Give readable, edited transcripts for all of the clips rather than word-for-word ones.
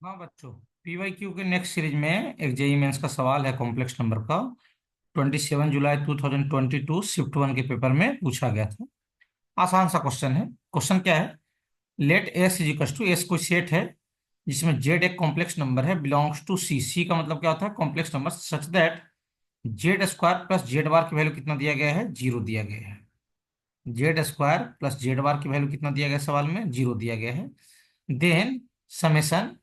हाँ बच्चों, पीवाईक्यू के नेक्स्ट सीरीज में एक जेई मेंस का सवाल है कॉम्प्लेक्स नंबर का। 27 जुलाई 2022 शिफ्ट वन के पेपर में पूछा गया था। आसान सा क्वेश्चन है। क्वेश्चन क्या है? Let S is equal to, S कोई सेट है जिसमें जेड एक कॉम्प्लेक्स नंबर है, बिलोंग्स टू सी। सी का मतलब क्या होता है? Complex number such that Z square plus Z bar की वैल्यू कितना दिया गया है? जीरो दिया गया है। Z square plus Z bar की वैल्यू कितना दिया गया है? सवाल में जीरो दिया गया है। Then summation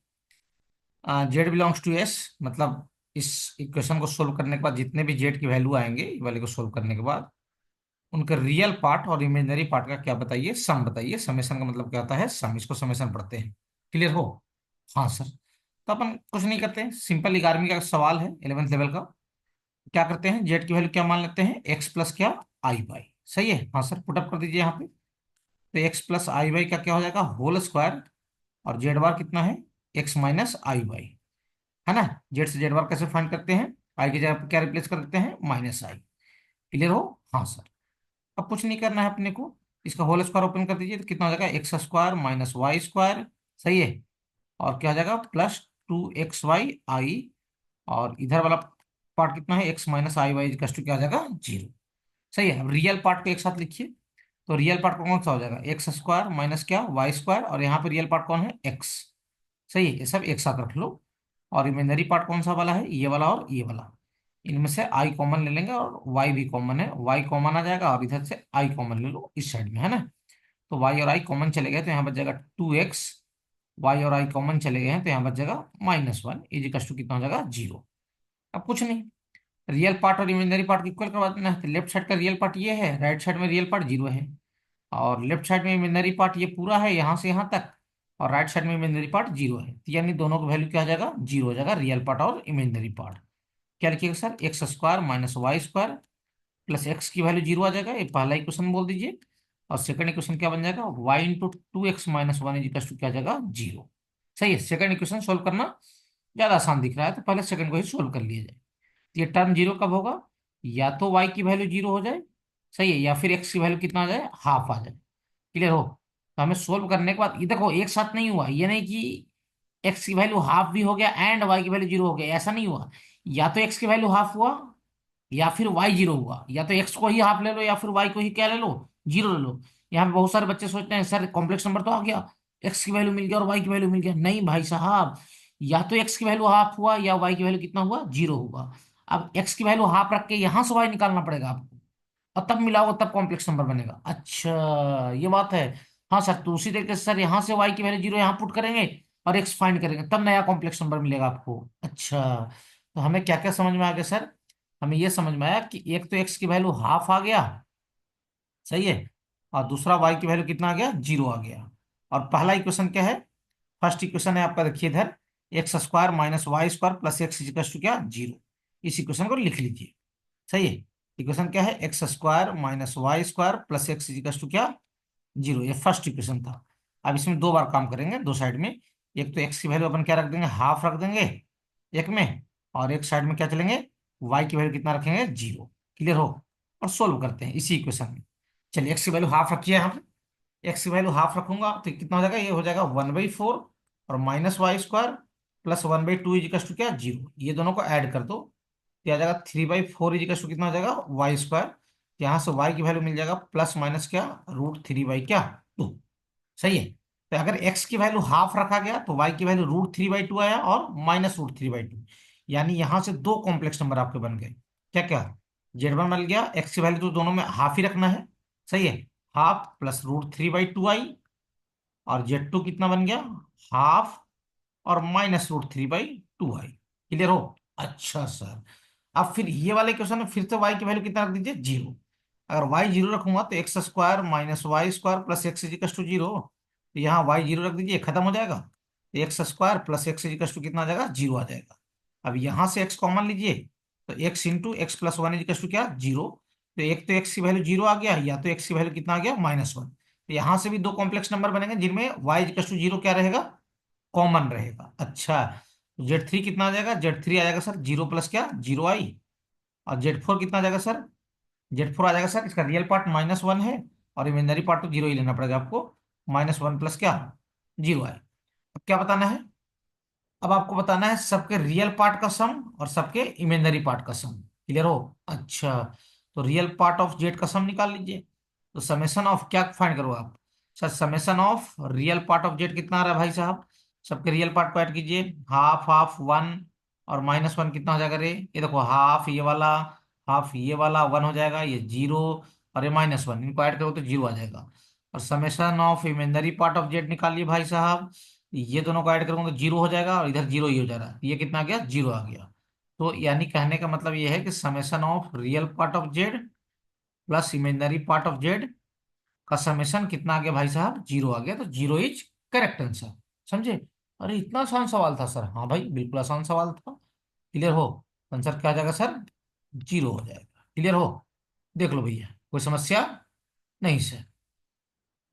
z belongs to s, मतलब इस इक्वेशन को सोल्व करने के बाद जितने भी जेड की वैल्यू आएंगे ये वाले को सोल्व करने के बाद उनका रियल पार्ट और इमेजिनरी पार्ट का क्या बताइए? सम बताइए। समेशन का मतलब क्या होता है? सम। इसको समेशन पढ़ते हैं। क्लियर हो? हाँ सर। तो अपन कुछ नहीं करते हैं, सिंपल 11वीं का सवाल है, 11th लेवल का। क्या करते हैं? जेड की वैल्यू क्या मान लेते हैं? एक्स प्लस क्या? आई बाई। सही है। हाँ सर, पुटअप कर दीजिए यहाँ पे। तो एक्स प्लस आई बाई का क्या हो जाएगा? Whole square. और जेड बार कितना है? एक्स माइनस आई बाई, है ना। जेड से जेड बार कैसे फाइंड करते हैं? आई की जगह पे क्या रिप्लेस कर देते हैं? माइनस आई। क्लियर हो? हाँ सर। अब कुछ नहीं करना है अपने को। इसका होल स्क्वायर ओपन कर दीजिए तो कितना हो जाएगा? X square minus y square. सही है। और क्या हो जाएगा? Plus 2xy i. और इधर वाला पार्ट कितना है? X minus i y equal to क्या हो जाएगा? जीरो। सही है। अब रियल पार्ट को एक साथ लिखिए। तो रियल पार्ट कौन सा हो जाएगा? एक्स स्क्वायर माइनस क्या? Y square. और यहाँ पे रियल पार्ट कौन है? एक्स। सही है। ये सब एक साथ रख लो। और इमेजिनरी पार्ट कौन सा वाला है? ये वाला और ये वाला। इनमें से आई कॉमन ले लेंगे और वाई भी कॉमन है, वाई कॉमन आ जाएगा। और इधर से आई कॉमन ले लो इस साइड में, है ना। तो वाई और आई कॉमन चले गए तो यहाँ बच जाएगा 2x। वाई और आई कॉमन चले गए हैं तो यहाँ बच जाएगा -1 इज इक्वल टू कितना हो जाएगा? जीरो। अब कुछ नहीं, रियल पार्ट और इमेजिनरी पार्ट इक्वल करवा देना है। तो लेफ्ट साइड का रियल पार्ट ये है, राइट साइड में रियल पार्ट जीरो है। और लेफ्ट साइड में इमेजिनरी पार्ट ये पूरा है यहाँ से यहाँ तक। और राइट साइड में इमेजिनरी पार्ट जीरो है, तो यानी दोनों का वैल्यू क्या हो जाएगा? जीरो हो जाएगा, रियल पार्ट और इमेजिनरी पार्ट। क्या लिखिएगा sir? X square minus y square plus x की वैल्यू जीरो आ जाएगा, ये पहला इक्वेशन बोल दीजिए। और सेकंड इक्वेशन क्या बन जाएगा? Y into 2x-1 is equal to क्या आ जाएगा? जीरो। सही है। सेकंड इक्वेशन सोल्व करना ज्यादा आसान दिख रहा है तो पहले सेकंड को ही सोल्व कर लिया जाए। तो ये टर्म जीरो कब होगा? या तो वाई की वैल्यू जीरो हो जाए, सही है, या फिर एक्स की वैल्यू कितना आ जाए? हाफ आ जाए। क्लियर हो? तो हमें सोल्व करने के बाद ये देखो एक साथ नहीं हुआ, ये नहीं कि एक्स की वैल्यू हाफ भी हो गया एंड वाई की वैल्यू जीरो हो गया, ऐसा नहीं हुआ। या तो एक्स की वैल्यू हाफ हुआ या फिर वाई जीरो हुआ, या तो एक्स को ही हाफ ले लो या फिर वाई को ही क्या ले लो? जीरो ले लो। यहाँ पे बहुत सारे बच्चे सोचते हैं सर कॉम्प्लेक्स नंबर तो आ गया, एक्स की वैल्यू मिल गया और वाई की वैल्यू मिल गया। नहीं भाई साहब, या तो एक्स की वैल्यू हाफ हुआ या वाई की वैल्यू कितना हुआ? जीरो हुआ। अब एक्स की वैल्यू हाफ रख के यहां से वाई निकालना पड़ेगा आपको, और तब मिलाओगे तब कॉम्प्लेक्स नंबर बनेगा। अच्छा, ये बात है। हाँ सर, तो उसी तरीके से सर यहाँ से वाई की वैल्यू जीरो यहाँ पुट करेंगे और एक्स फाइंड करेंगे, तब नया कॉम्प्लेक्स नंबर मिलेगा आपको। अच्छा, तो हमें क्या क्या समझ में आ गया सर? हमें ये समझ में आया कि एक तो एक्स की वैल्यू हाफ आ गया, सही है, और दूसरा वाई की वैल्यू कितना आ गया? जीरो आ गया। और पहला इक्वेशन क्या है? फर्स्ट इक्वेशन है आपका, देखिए इधर, x square minus y square plus x equal to क्या? जीरो। इस इक्वेशन को लिख लीजिए। सही है। इक्वेशन क्या है? X square minus y square plus x equal to क्या? जीरो। ये फर्स्ट इक्वेशन था। अब इसमें दो बार काम करेंगे दो साइड में। एक तो एक्स की वैल्यू अपन क्या रख देंगे? हाफ रख देंगे एक में। और एक साइड में क्या चलेंगे? वाई की वैल्यू कितना रखेंगे? जीरो। क्लियर हो? और सोल्व करते हैं इसी इक्वेशन में। चलिए, एक्स की वैल्यू हाफ रखिए यहाँ पे। एक्स की वैल्यू हाफ रखूंगा तो कितना हो जाएगा? ये हो जाएगा 1/4 और minus y square plus 1/2 equal to क्या? जीरो। ये दोनों को ऐड कर दो तो आ जाएगा 3/4 इजिकल टू कितना हो जाएगा? Y square. यहाँ से वाई की वैल्यू मिल जाएगा प्लस माइनस क्या? √3/2। सही है। तो अगर एक्स की वैल्यू हाफ रखा गया तो वाई की वैल्यू √3/2 आया और -√3/2। यानी यहां से दो कॉम्प्लेक्स नंबर आपके बन गए। क्या क्या? Z1 मिल गया, एक्स की वैल्यू तो दोनों में हाफ ही रखना है। सही है। हाफ प्लस √3/2 आई। और Z2 कितना बन गया? हाफ और -√3/2 आई। क्लियर हो? अच्छा सर। अब फिर ये वाले क्वेश्चन में फिर से वाई की वैल्यू कितना रख दीजिए? जीरो। अगर वाई जीरो रखूंगा तो x square minus y square plus x equal to zero. तो यहाँ वाई जीरो रख दीजिए, खत्म हो जाएगा। तो x square plus x equal to कितना आ जाएगा? जीरो आ जाएगा। अब यहाँ से एक्स कॉमन लीजिए। तो x into x plus one equal to क्या? जीरो। तो एक तो एक्स की वैल्यू जीरो आ गया, या तो एक्स की वैल्यू कितना आ गया? -1। तो यहाँ से भी दो कॉम्प्लेक्स नंबर बनेंगे जिनमें वाई इजिकल टू जीरो क्या रहेगा? कॉमन रहेगा। अच्छा, Z3 कितना आ जाएगा? Z3 आ जाएगा सर जीरो प्लस क्या? जीरो आई। और Z4 कितना आ जाएगा सर? Z4 आ जाएगा सर, इसका रियल पार्ट -1 है और इमेजिनरी पार्ट तो जीरो ही लेना पड़ेगा आपको। -1 प्लस क्या? जीरो आई। अब क्या बताना है? अब आपको बताना है सबके रियल पार्ट का सम और सबके इमेजिनरी पार्ट का सम। क्लियर हो? अच्छा, तो रियल पार्ट ऑफ जेड का सम निकाल लीजिए। तो समेशन ऑफ क्या फाइंड करो आप? Sir summation of real part of Z कितना आ रहा है भाई साहब? सबके रियल पार्ट को ऐड कीजिए। हाफ हाफ वन और माइनस वन कितना हो जाएगा रे? ये देखो, हाफ ये वाला, हाफ ये वाला, वन हो जाएगा, ये जीरो, और ये माइनस वन, इनको ऐड करो तो जीरो आ जाएगा। और summation of imaginary part of Z निकालिए भाई साहब। ये दोनों को ऐड करूंगा तो जीरो हो जाएगा, और इधर जीरो ही हो जा रहा है, ये कितना आ गया? जीरो आ गया। तो यानी कहने का मतलब ये है कि summation of real part of Z plus imaginary part of Z का समेशन कितना आ गया भाई साहब? जीरो आ गया। तो जीरो इज करेक्ट आंसर। समझे? अरे इतना आसान सवाल था सर? हाँ भाई, बिल्कुल आसान सवाल था। क्लियर हो? आंसर क्या आ जाएगा सर? जीरो हो जाएगा। क्लियर हो? देख लो भैया, कोई समस्या? नहीं सर।